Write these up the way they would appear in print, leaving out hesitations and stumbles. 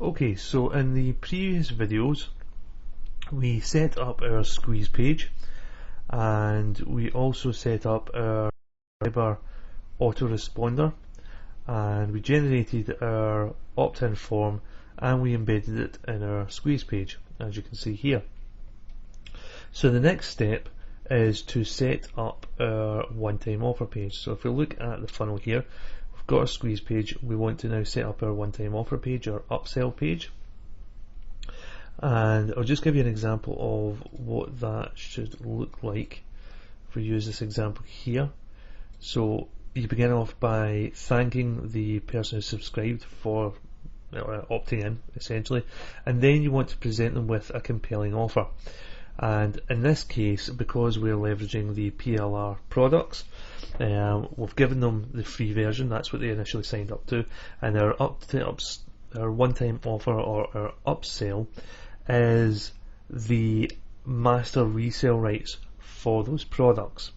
Okay, so in the previous videos we set up our squeeze page, and we also set up our subscriber autoresponder, and we generated our opt-in form and we embedded it in our squeeze page, as you can see here. So the next step is to set up our one-time offer page. So if we look at the funnel here, we've got our squeeze page. We want to now set up our one-time offer page, our upsell page. And I'll just give you an example of what that should look like if we use this example here. So you begin off by thanking the person who subscribed for opting in, essentially, and then you want to present them with a compelling offer. And in this case, because we're leveraging the PLR products, we've given them the free version. That's what they initially signed up to, and our one-time offer, or our upsell, is the master resale rights for those products.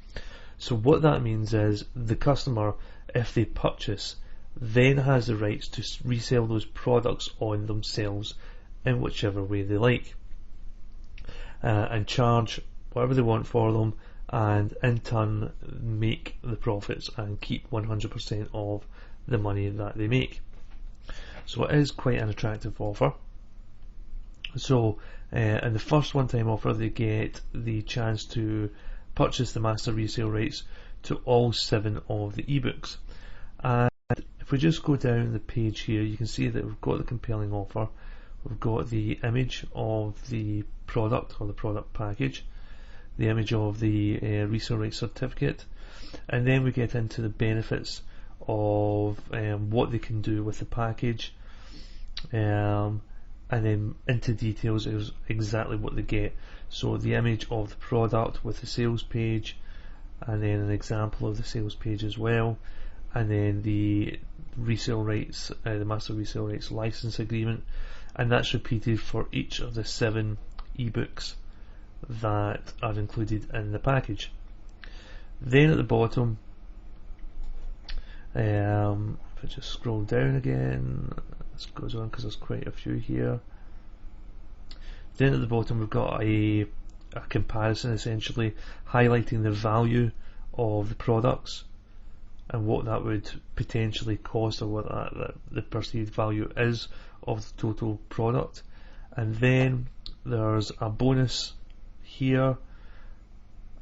So what that means is the customer, if they purchase, then has the rights to resell those products on themselves in whichever way they like, and charge whatever they want for them, and in turn make the profits and keep 100% of the money that they make. So it is quite an attractive offer. So in the first one-time offer, they get the chance to purchase the master resale rights to all 7 of the ebooks. And if we just go down the page here, you can see that we've got the compelling offer, we've got the image of the product or the product package, the image of the resale rights certificate, and then we get into the benefits of what they can do with the package, and then into details is exactly what they get. So the image of the product with the sales page, and then an example of the sales page as well, and then the resale rights, the master resale rights license agreement, and that's repeated for each of the 7 ebooks that are included in the package. Then at the bottom, if I just scroll down again, this goes on because there's quite a few here. Then at the bottom we've got a comparison, essentially highlighting the value of the products and what that would potentially cost, or what the perceived value is of the total product. And then there's a bonus here,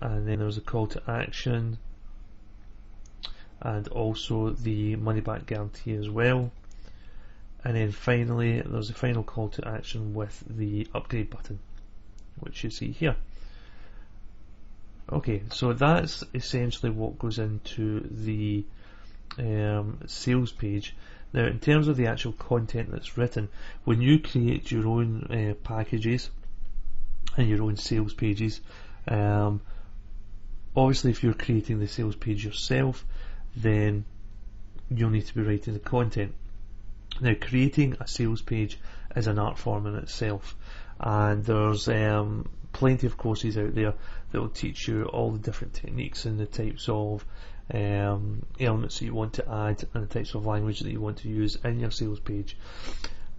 and then there's a call to action, and also the money back guarantee as well. And then finally there's a final call to action with the upgrade button, which you see here. Okay, so that's essentially what goes into the sales page. Now, in terms of the actual content that's written, when you create your own packages and your own sales pages, obviously if you're creating the sales page yourself, then you'll need to be writing the content. Now, creating a sales page is an art form in itself, and there's plenty of courses out there that will teach you all the different techniques and the types of elements that you want to add and the types of language that you want to use in your sales page.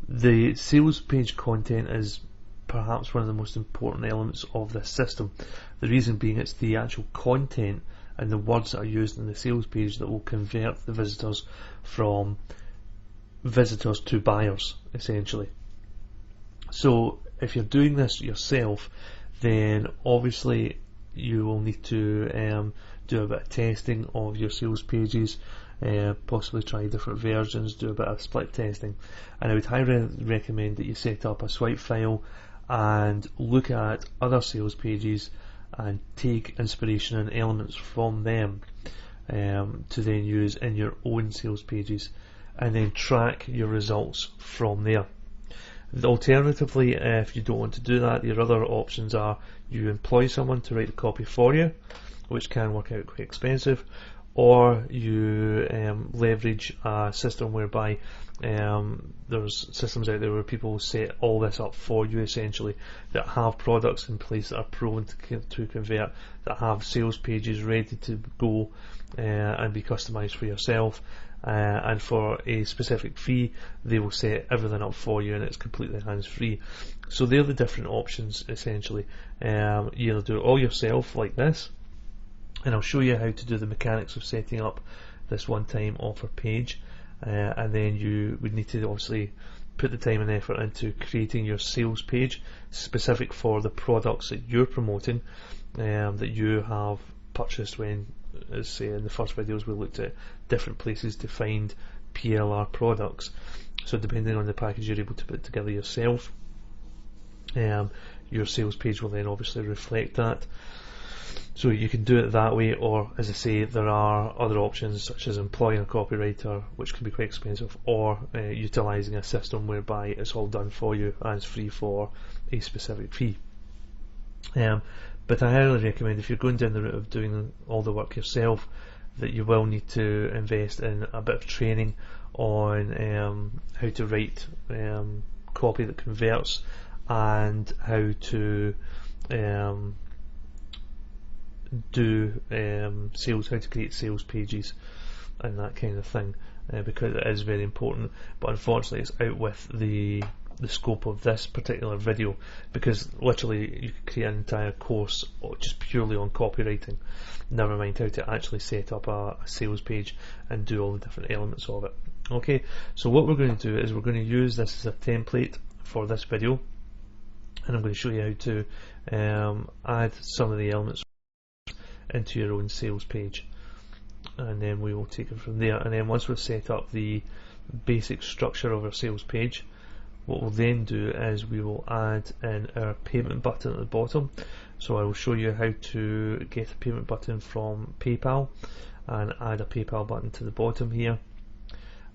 The sales page content is perhaps one of the most important elements of this system. The reason being, it's the actual content and the words that are used in the sales page that will convert the visitors from visitors to buyers, essentially. So if you're doing this yourself, then obviously you will need to do a bit of testing of your sales pages, possibly try different versions, do a bit of split testing, and I would highly recommend that you set up a swipe file and look at other sales pages and take inspiration and elements from them to then use in your own sales pages, and then track your results from there. Alternatively, if you don't want to do that, your other options are you employ someone to write the copy for you, which can work out quite expensive, or you leverage a system whereby there's systems out there where people set all this up for you, essentially, that have products in place that are prone to convert, that have sales pages ready to go and be customized for yourself, and for a specific fee they will set everything up for you and it's completely hands-free. So they're the different options essentially. You either do it all yourself like this, and I'll show you how to do the mechanics of setting up this one-time offer page, and then you would need to obviously put the time and effort into creating your sales page specific for the products that you're promoting, that you have purchased. When, as say in the first videos, we looked at different places to find PLR products. So depending on the package you're able to put together yourself, your sales page will then obviously reflect that. So you can do it that way, or as I say, there are other options such as employing a copywriter, which can be quite expensive, or utilising a system whereby it's all done for you and it's free for a specific fee. But I highly recommend, if you're going down the route of doing all the work yourself, that you will need to invest in a bit of training on how to write copy that converts, and how to do sales, how to create sales pages and that kind of thing, because it is very important. But unfortunately it's out with the scope of this particular video, because literally you could create an entire course just purely on copywriting, never mind how to actually set up a sales page and do all the different elements of it. Okay, so what we're going to do is we're going to use this as a template for this video, and I'm going to show you how to add some of the elements into your own sales page, and then we will take it from there. And then once we've set up the basic structure of our sales page, what we'll then do is we will add in our payment button at the bottom. So I will show you how to get a payment button from PayPal and add a PayPal button to the bottom here,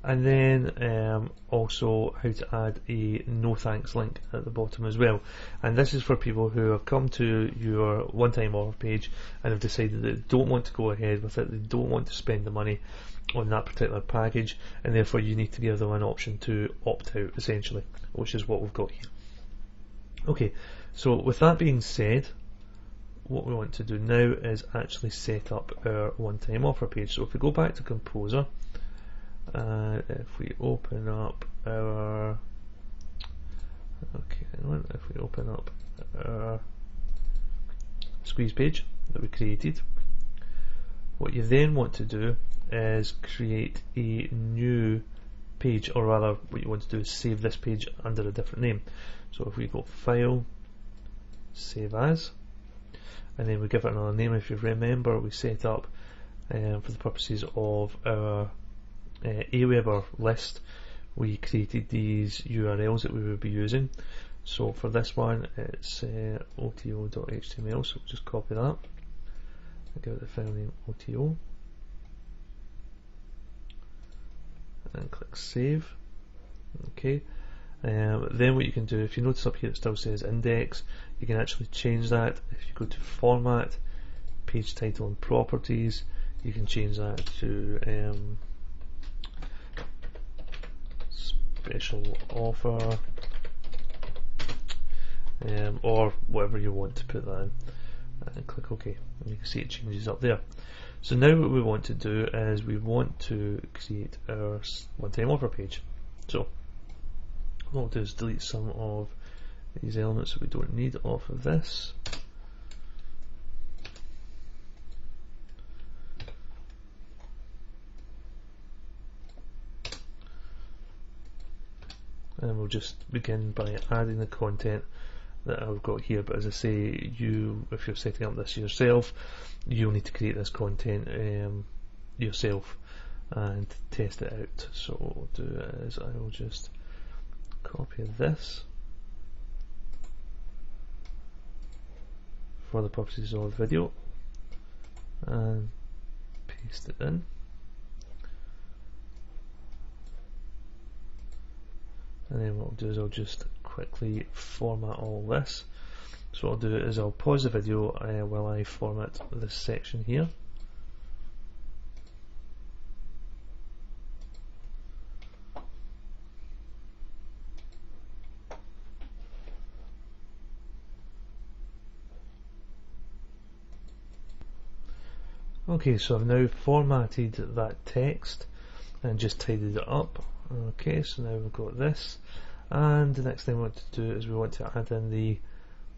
and then also how to add a no thanks link at the bottom as well. And this is for people who have come to your one-time offer page and have decided that they don't want to go ahead with it, they don't want to spend the money on that particular package, and therefore you need to give them an option to opt out essentially, which is what we've got here. Okay, so with that being said, what we want to do now is actually set up our one-time offer page. So if we go back to Composer, and if we open up our squeeze page that we created, what you then want to do is create a new page, or rather what you want to do is save this page under a different name. So if we go File, Save As, and then we give it another name. If you remember, we set up for the purposes of our Aweber list, we created these URLs that we would be using. So for this one it's OTO.html, so we'll just copy that and give it the file name OTO and click Save. Okay, then what you can do, if you notice up here it still says index, you can actually change that. If you go to Format, Page Title and Properties, you can change that to Special Offer, or whatever you want to put that in, and click OK, and you can see it changes up there. So now what we want to do is we want to create our one-time offer page. So what we'll do is delete some of these elements that we don't need off of this. And we'll just begin by adding the content that I've got here. But as I say, if you're setting up this yourself, you'll need to create this content yourself and test it out. So what we'll do is I will just copy this for the purposes of the video and paste it in. And then what I'll do is I'll just quickly format all this. So what I'll do is I'll pause the video while I format this section here. Okay, so I've now formatted that text, and just tidied it up. Okay, so now we've got this, and the next thing we want to do is we want to add in the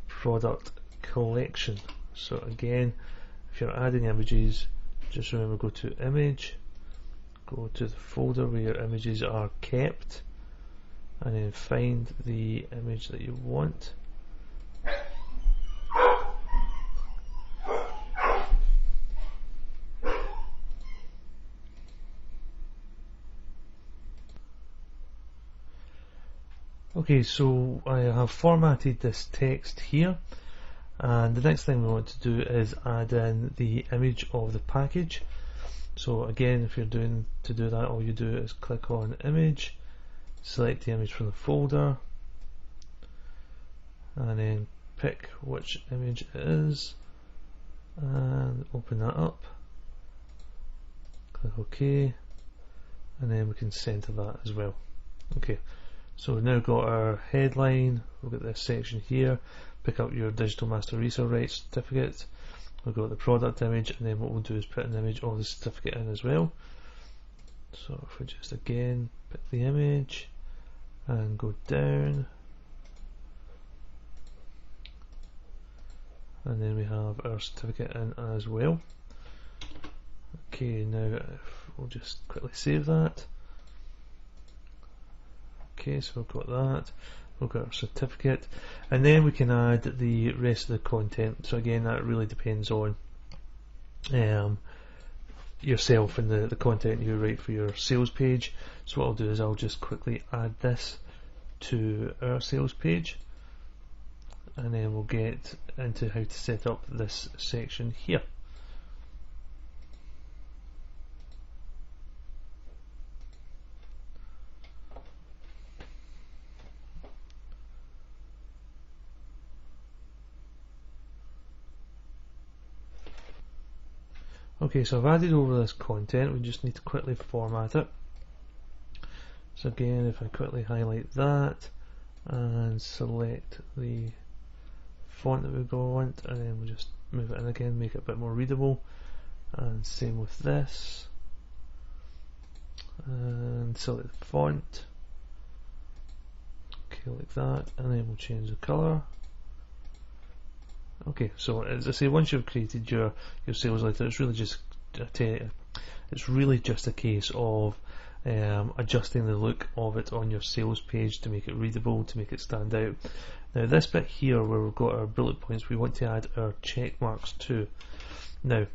product collection. So again, if you're adding images, just remember, go to image, go to the folder where your images are kept, and then find the image that you want. Okay, so I have formatted this text here, and the next thing we want to do is add in the image of the package. So again, if you're doing to do that, all you do is click on image, select the image from the folder, and then pick which image it is, and open that up, click OK, and then we can center that as well. Okay, so we've now got our headline, we've got this section here, pick up your digital master resale rights certificate, we've got the product image, and then what we'll do is put an image of the certificate in as well. So if we just again pick the image and go down, and then we have our certificate in as well. Okay, now if we'll just quickly save that. Okay, so we've got that, we've got our certificate, and then we can add the rest of the content. So again, that really depends on yourself and the content you write for your sales page. So what I'll do is I'll just quickly add this to our sales page, and then we'll get into how to set up this section here. Okay, so I've added over this content, we just need to quickly format it. So again, if I quickly highlight that and select the font that we want, and then we'll just move it in again, make it a bit more readable, and same with this, and select the font, okay, like that, and then we'll change the colour. Okay, so as I say, once you've created your sales letter, it's really just a case of adjusting the look of it on your sales page to make it readable, to make it stand out. Now this bit here where we've got our bullet points, we want to add our check marks too. Now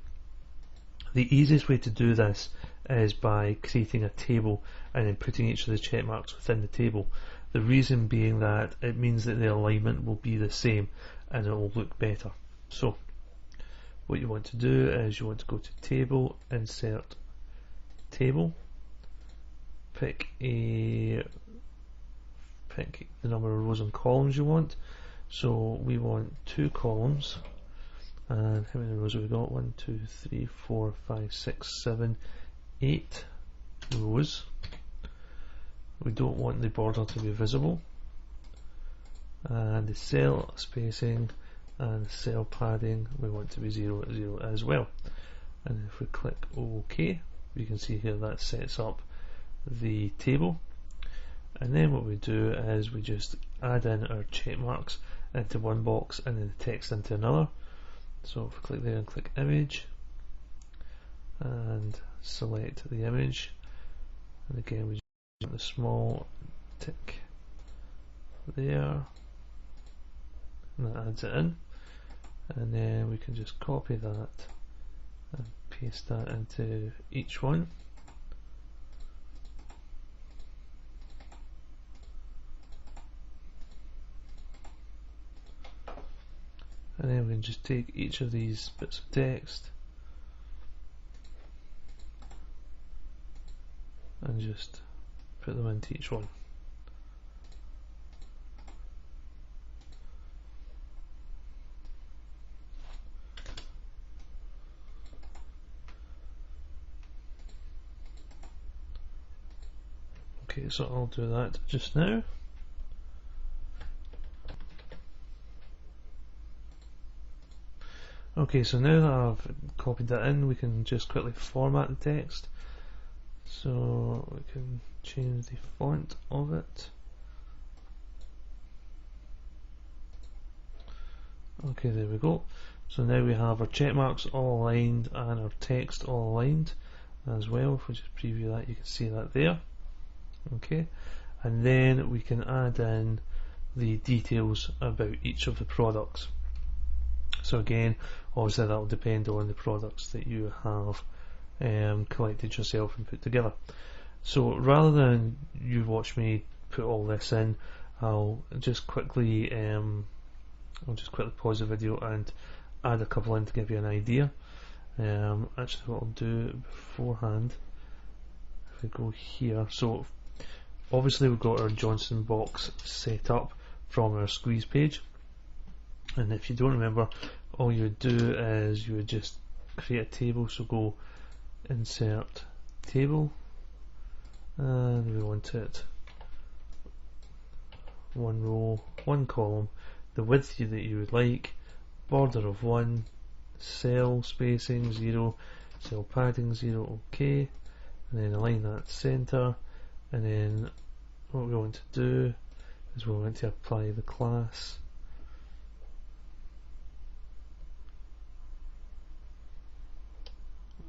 the easiest way to do this is by creating a table and then putting each of the check marks within the table. The reason being that it means that the alignment will be the same and it will look better. So what you want to do is you want to go to table, insert table, pick the number of rows and columns you want. So we want 2 columns, and how many rows have we got? 1, 2, 3, 4, 5, 6, 7, 8 rows. We don't want the border to be visible, and the cell spacing and cell padding we want to be 0 at 0 as well. And if we click OK, you can see here that sets up the table. And then what we do is we just add in our check marks into one box and then the text into another. So if we click there and click image and select the image, and again we just use the small tick there, and that adds it in, and then we can just copy that and paste that into each one. And then we can just take each of these bits of text and just put them into each one. Okay, so I'll do that just now. Okay, so now that I've copied that in, we can just quickly format the text. So we can change the font of it. Okay, there we go. So now we have our check marks all aligned and our text all aligned as well. If we just preview that, you can see that there. Okay, and then we can add in the details about each of the products. So again, obviously that will depend on the products that you have collected yourself and put together. So rather than you watch me put all this in, I'll just quickly pause the video and add a couple in to give you an idea. Actually, what I'll do beforehand, if we go here, so obviously we've got our Johnson box set up from our squeeze page, and if you don't remember, all you would do is you would just create a table. So go insert table, and we want it one row, one column, the width that you would like, border of 1, cell spacing 0, cell padding 0, okay, and then align that center. And then what we want to do is we want to apply the class.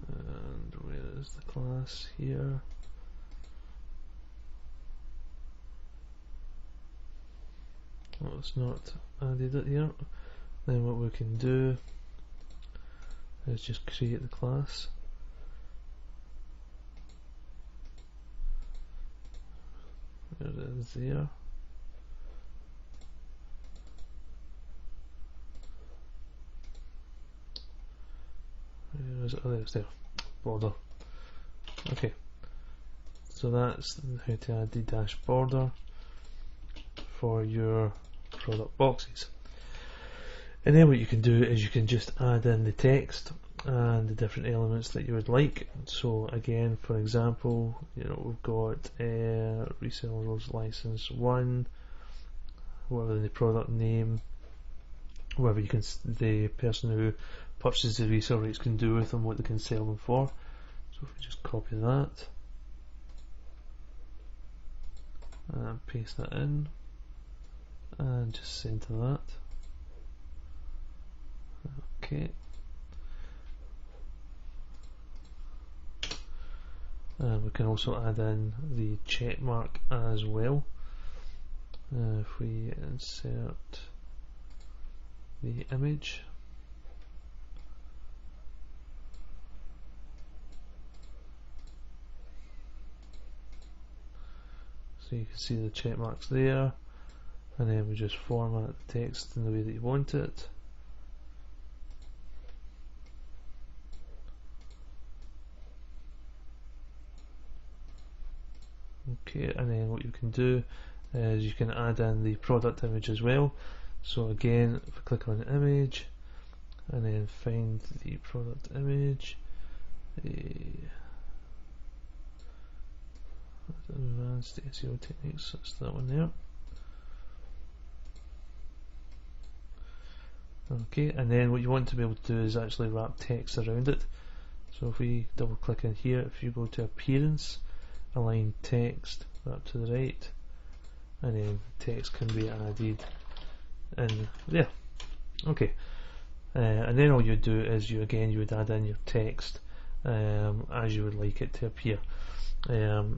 And where is the class here? Well, it's not added it here. Then what we can do is just create the class. There it is there. Where is it? Oh, there's there. Border. Okay. So that's how to add the dash border for your product boxes. And then what you can do is you can just add in the text and the different elements that you would like. So again, for example, we've got resellers license 1, whatever the product name, whatever you can, the person who purchases the resale rates can do with them, what they can sell them for. So if we just copy that and paste that in and just center that. Okay. And we can also add in the check mark as well. If we insert the image, so you can see the check marks there, and then we just format the text in the way that you want it. Okay, and then what you can do is you can add in the product image as well. So again, if we click on the image and then find the product image, advanced SEO techniques, that's that one there. Okay, and then what you want to be able to do is actually wrap text around it. So if we double click in here, if you go to appearance, align text up to the right, and then text can be added in there. Okay, and then all you do is you would add in your text as you would like it to appear.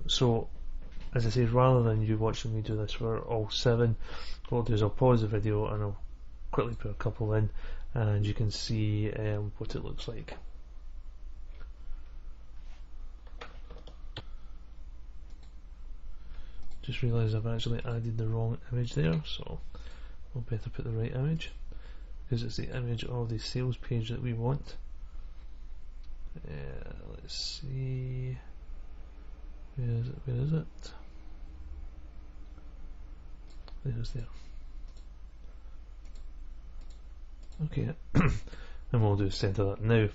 So as I say, rather than you watching me do this for all 7, what I'll do is I'll pause the video and I'll quickly put a couple in, and you can see what it looks like. Just realised I've actually added the wrong image there, so we'll better put the right image, because it's the image of the sales page that we want. Let's see, where is it? There's there. Okay, and we'll do center that now.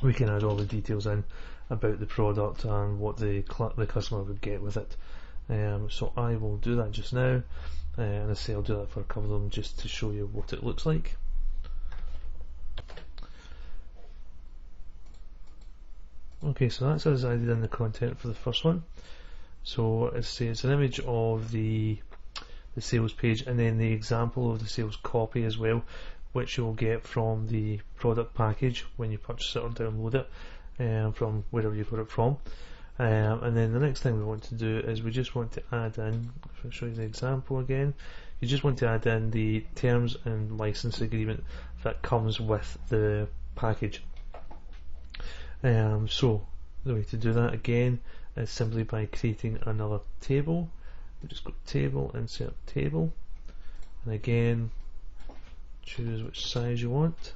We can add all the details in about the product and what the customer would get with it. So I will do that just now, and I say I'll do that for a couple of them just to show you what it looks like. Okay, so that's us added in the content for the first one. So it's an image of the sales page, and then the example of the sales copy as well, which you'll get from the product package when you purchase it or download it from wherever you got it from. And then the next thing we want to do is we just want to add in, if I show you the example again, you just want to add in the terms and license agreement that comes with the package. So the way to do that again is simply by creating another table. We just go table, insert table, and again choose which size you want.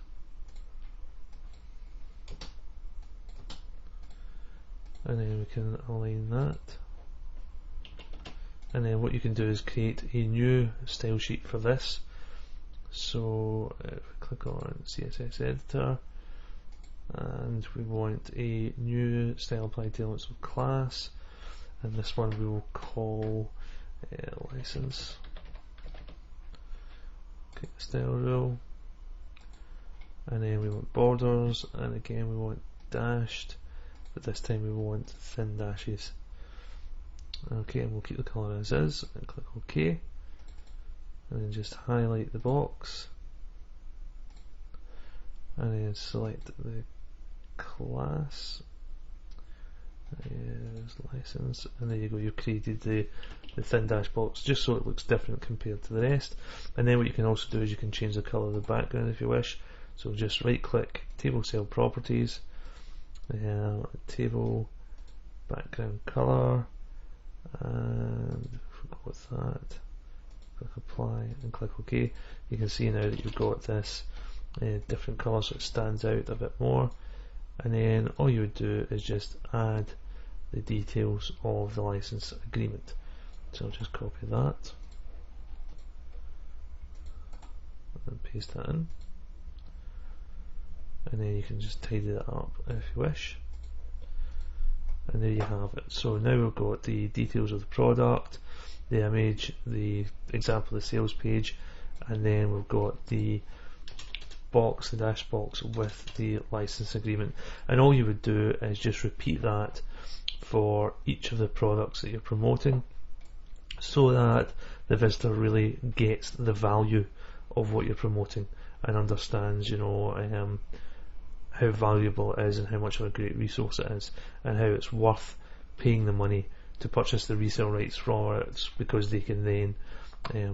And then we can align that. And then what you can do is create a new style sheet for this. So if we click on CSS editor, and we want a new style applied to elements of class, and this one we will call license. Okay, style rule, and then we want borders, and again we want dashed, but this time we want thin dashes. Okay, and we'll keep the colour as is, and click OK, and then just highlight the box, and then select the class, license, and there you go, you've created the thin dash box just so it looks different compared to the rest. And then what you can also do is you can change the colour of the background if you wish. So just right click, table cell properties, table background colour, and if we go with that, click apply and click OK. You can see now that you've got this different colour, so it stands out a bit more. And then all you would do is just add the details of the license agreement. So I'll just copy that and paste that in, and then you can just tidy that up if you wish, and there you have it. So now we've got the details of the product, the image, the example of the sales page, and then we've got the box, the dash box with the license agreement. And all you would do is just repeat that for each of the products that you're promoting, so that the visitor really gets the value of what you're promoting and understands, you know, how valuable it is and how much of a great resource it is, and how it's worth paying the money to purchase the resale rights for it, because they can then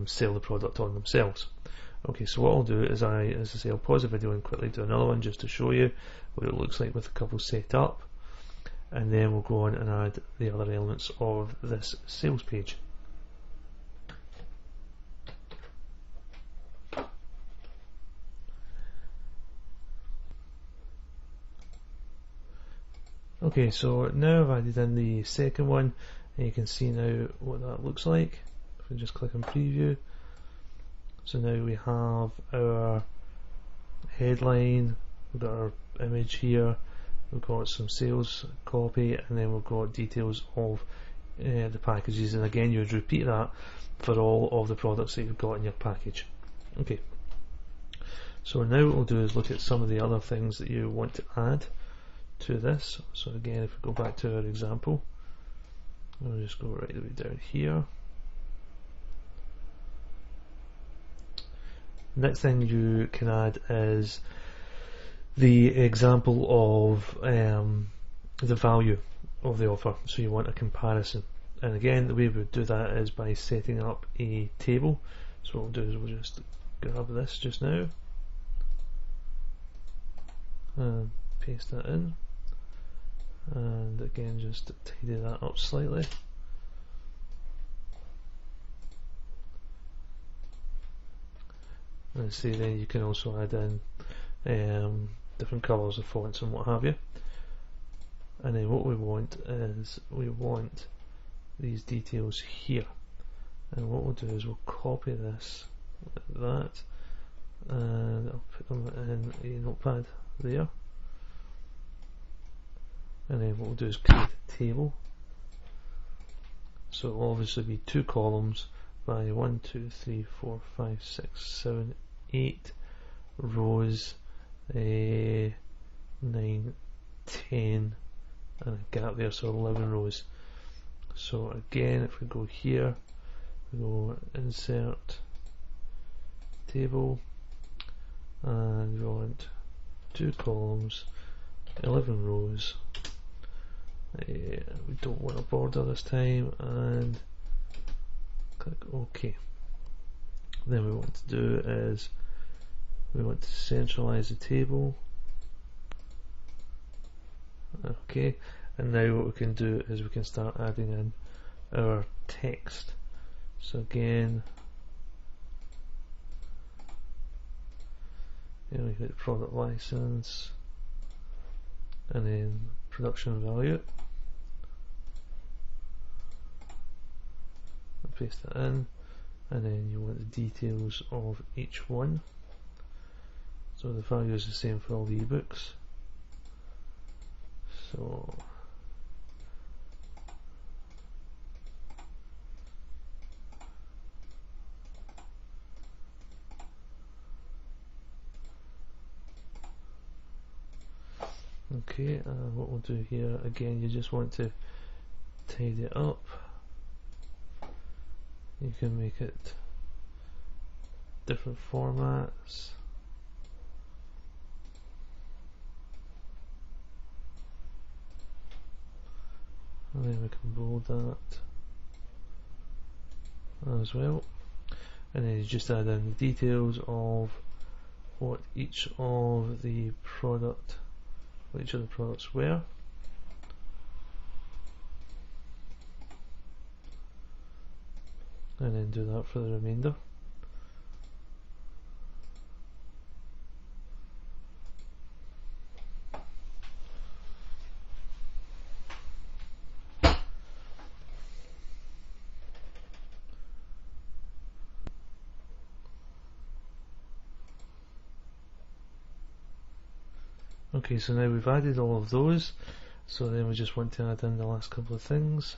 sell the product on themselves. Okay, so what I'll do is as I say, I'll pause the video and quickly do another one just to show you what it looks like with a couple set up, and then we'll go on and add the other elements of this sales page. Okay, so now I've added in the second one, and you can see now what that looks like. If we just click on preview, so now we have our headline, we've got our image here, we've got some sales copy, and then we've got details of the packages. And again, you would repeat that for all of the products that you've got in your package. Okay, so now what we'll do is look at some of the other things that you want to add to this. So again, if we go back to our example, we'll just go right the way down here. Next thing you can add is the example of the value of the offer. So you want a comparison, and again the way we would do that is by setting up a table. So what we'll do is we'll just grab this just now and paste that in, and again just tidy that up slightly. And see, then you can also add in different colours of fonts and what have you. And then what we want is we want these details here, and what we'll do is we'll copy this like that, and I'll put them in a notepad there. And then what we'll do is create a table. So it will obviously be 2 columns by 1, 2, 3, 4, 5, 6, 7, 8 rows, 9, 10 and a gap there, so 11 rows. So again, if we go here, we go insert table, and we want 2 columns, 11 rows. We don't want a border this time, and click OK. Then we want to do is we want to centralize the table. Okay, and now what we can do is we can start adding in our text. So again, we get product license, and then production value. Paste that in, and then you want the details of each one. So the value is the same for all the ebooks. So okay, what we'll do here, again, you just want to tidy it up. You can make it different formats. And then we can bold that as well. And then you just add in the details of what each of the products were. And then do that for the remainder. Okay, so now we've added all of those, so then we just want to add in the last couple of things.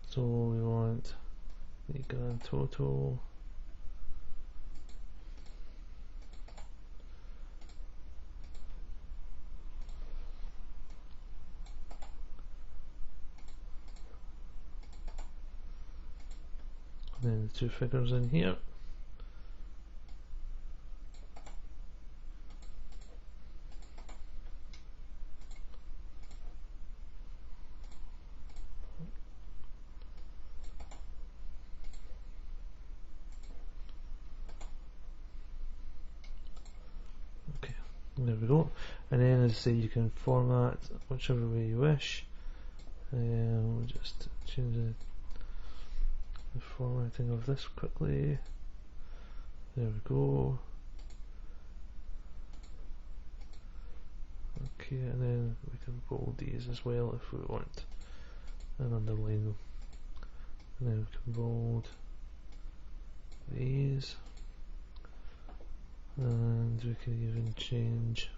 So we want the grand total, and then the 2 figures in here. There we go. And then, as I say, you can format whichever way you wish. We'll just change the formatting of this quickly. There we go. Okay, and then we can bold these as well if we want, and underline them. And then we can bold these. And we can even change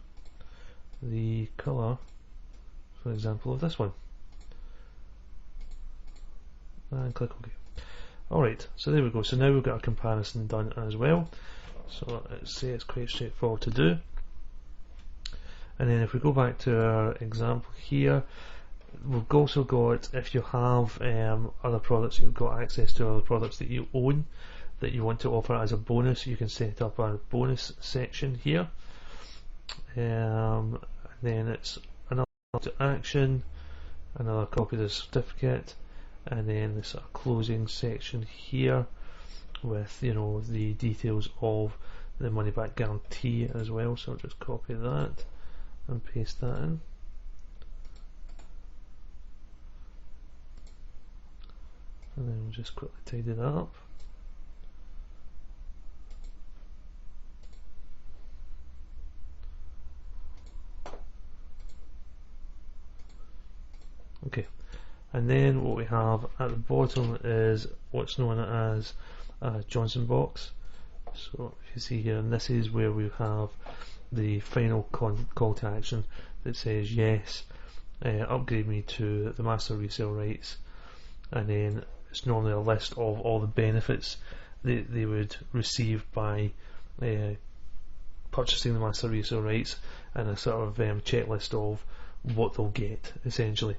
the colour, for example, of this one, and click OK. Alright, so there we go. So now we've got a comparison done as well. So let's say it's quite straightforward to do. And then if we go back to our example here, we've also got, if you have other products, you've got access to other products that you own, that you want to offer as a bonus, you can set up a bonus section here. And then it's another call to action, another copy of the certificate, and then this closing section here with the details of the money back guarantee as well. So I'll just copy that and paste that in. And then we'll just quickly tidy that up. Okay, and then what we have at the bottom is what's known as a Johnson box. So if you see here, and this is where we have the final call to action that says yes, upgrade me to the master resale rights, and then it's normally a list of all the benefits that they would receive by purchasing the master resale rights, and a sort of checklist of what they'll get essentially.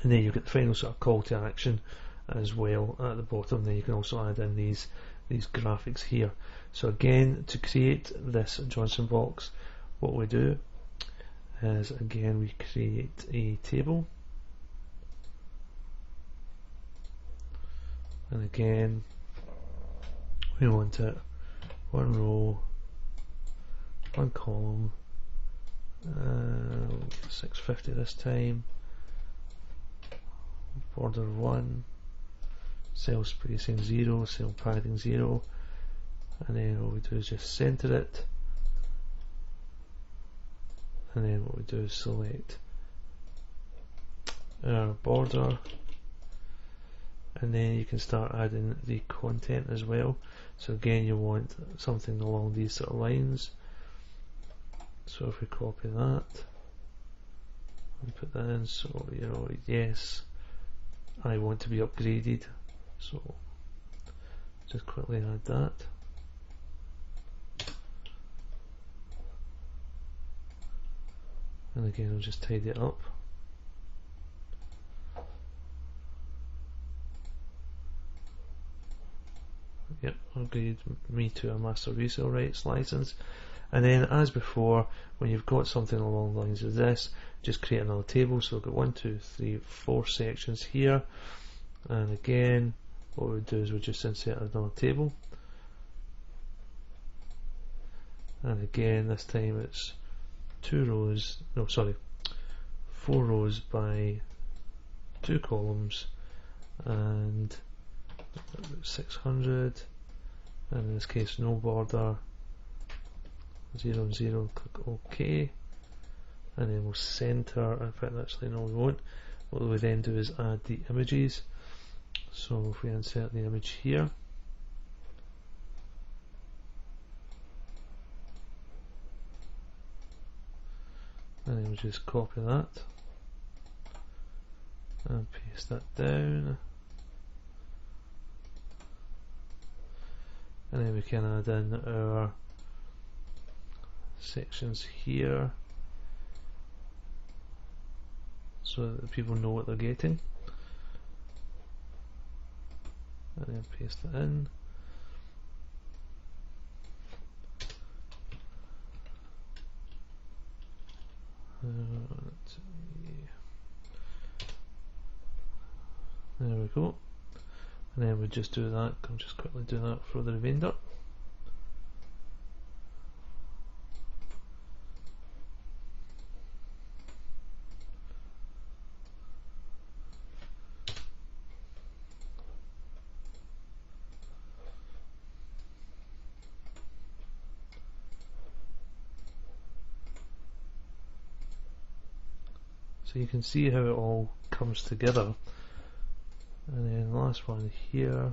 And then you've got the final sort of call to action as well at the bottom. Then you can also add in these graphics here. So again, to create this Johnson box, what we do is again we create a table, and again we want it one row, one column, 650 this time, border 1, cell spacing 0, cell padding 0, and then what we do is just center it, and then what we do is select our border, and then you can start adding the content as well. So again, you want something along these sort of lines. So if we copy that and put that in, so you know, yes, I want to be upgraded, so just quickly add that. And again, I'll just tidy it up. Yep, upgrade me to a master resale rights license. And then, as before, when you've got something along the lines of this, just create another table. So we've got 1, 2, 3, 4 sections here. And again, what we do is we just insert another table. And again, this time it's 4 rows by 2 columns, and 600, and in this case no border, 0 and 0, click OK, and then we'll center. In fact, actually no, we won't. What we then do is add the images. So if we insert the image here, and then we'll just copy that and paste that down, and then we can add in our sections here so that people know what they're getting, and then paste that in. There we go, and then we just do that. I'll just quickly do that for the remainder. So you can see how it all comes together. And then the last one here,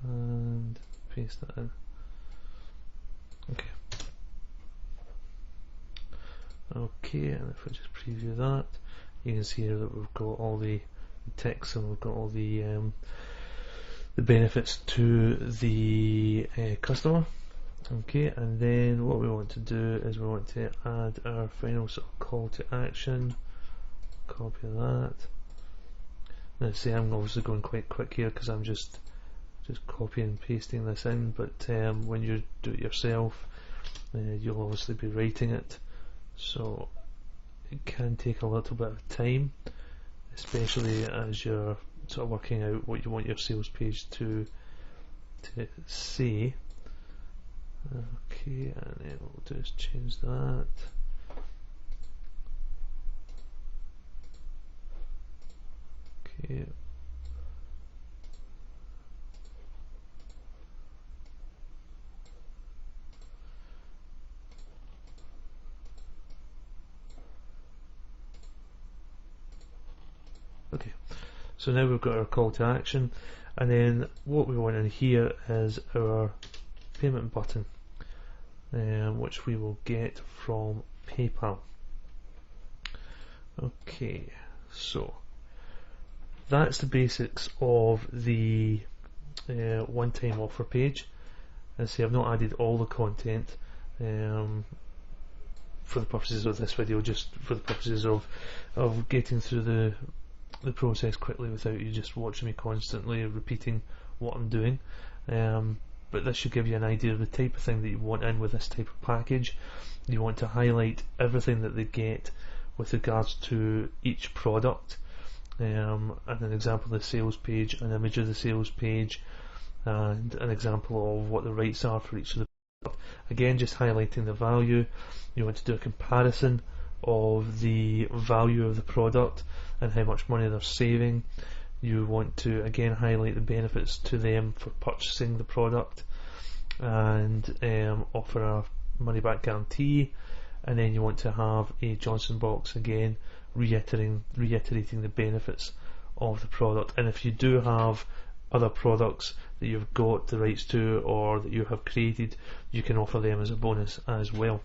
and paste that in. Okay, and if I just preview that, you can see here that we've got all the text and we've got all the benefits to the customer. Okay, and then what we want to do is we want to add our final sort of call to action. Copy that. Now see, I'm obviously going quite quick here because I'm just copying and pasting this in, but when you do it yourself, you'll obviously be writing it, so it can take a little bit of time, especially as you're sort of working out what you want your sales page to say. Okay, and then what we'll do is change that. Okay. Okay, so now we've got our call to action, and then what we want in here is our payment button, which we will get from PayPal. Okay, so that's the basics of the one-time offer page. And see, I've not added all the content, for the purposes of this video, just for the purposes of getting through the process quickly without you just watching me constantly repeating what I'm doing. But this should give you an idea of the type of thing that you want in with this type of package. You want to highlight everything that they get with regards to each product, and an example of the sales page, an image of the sales page, and an example of what the rights are for each of the product. Again, just highlighting the value. You want to do a comparison of the value of the product and how much money they're saving. You want to again highlight the benefits to them for purchasing the product, and offer a money back guarantee. And then you want to have a Johnson box, again reiterating the benefits of the product. And if you do have other products that you've got the rights to or that you have created, you can offer them as a bonus as well.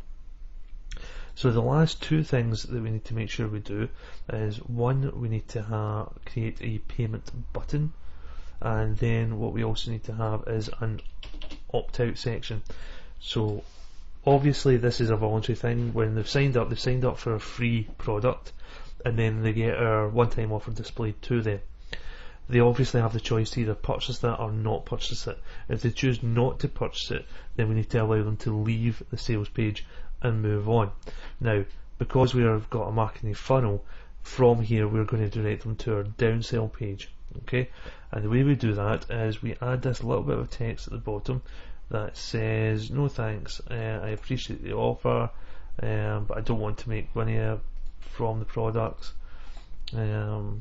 So the last two things that we need to make sure we do is, one, we need to create a payment button, and then what we also need to have is an opt-out section. So obviously this is a voluntary thing. When they've signed up for a free product, and then they get our one-time offer displayed to them. They obviously have the choice to either purchase that or not purchase it. If they choose not to purchase it, then we need to allow them to leave the sales page and move on. Now, because we have got a marketing funnel, from here we're going to direct them to our downsell page. Okay, and the way we do that is we add this little bit of text at the bottom that says, no thanks, I appreciate the offer, but I don't want to make money from the products. Let's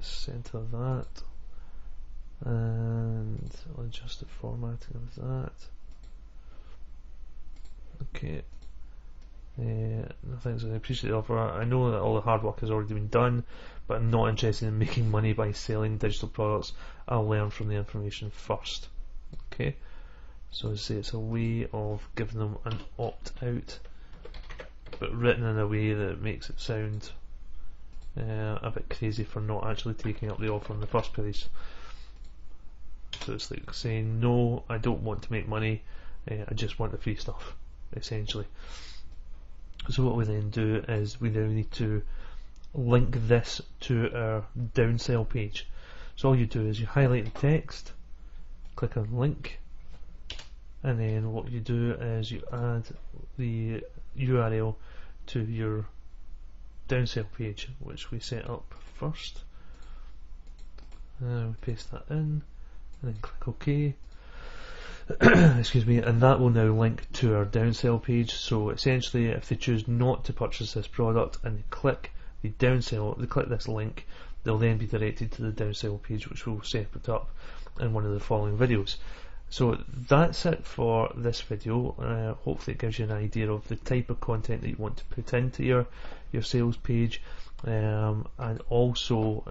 center that, and I'll adjust the formatting of that. Okay. No thanks, I appreciate the offer. I know that all the hard work has already been done, but I'm not interested in making money by selling digital products. I'll learn from the information first. Okay, so as I say, it's a way of giving them an opt-out, but written in a way that makes it sound a bit crazy for not actually taking up the offer in the first place. So it's like saying, no, I don't want to make money, I just want the free stuff, essentially. So what we then do is we now need to link this to our downsell page. So all you do is you highlight the text, click on link, and then what you do is you add the URL to your downsell page, which we set up first. We paste that in and then click OK. Excuse me, and that will now link to our downsell page. So essentially, if they choose not to purchase this product and they click the downsell, they click this link, they'll then be directed to the downsell page, which we'll set it up in one of the following videos. So that's it for this video. Hopefully it gives you an idea of the type of content that you want to put into your sales page, and also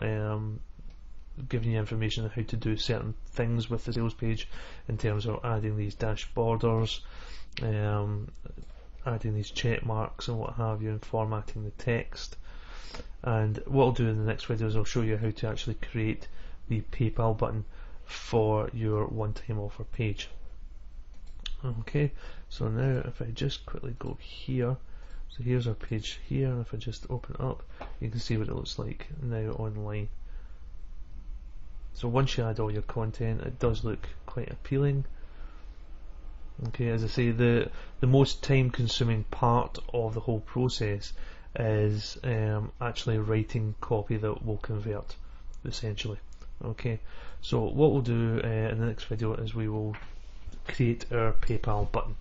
giving you information on how to do certain things with the sales page in terms of adding these dash borders, adding these check marks and what have you, and formatting the text. And what I'll do in the next video is I'll show you how to actually create the PayPal button for your one-time offer page. Okay, so now if I just quickly go here, so here's our page here, and if I just open it up, you can see what it looks like now online. So once you add all your content, it does look quite appealing. Okay, as I say, the most time-consuming part of the whole process is actually writing copy that will convert, essentially. Okay, so what we'll do in the next video is we will create our PayPal button.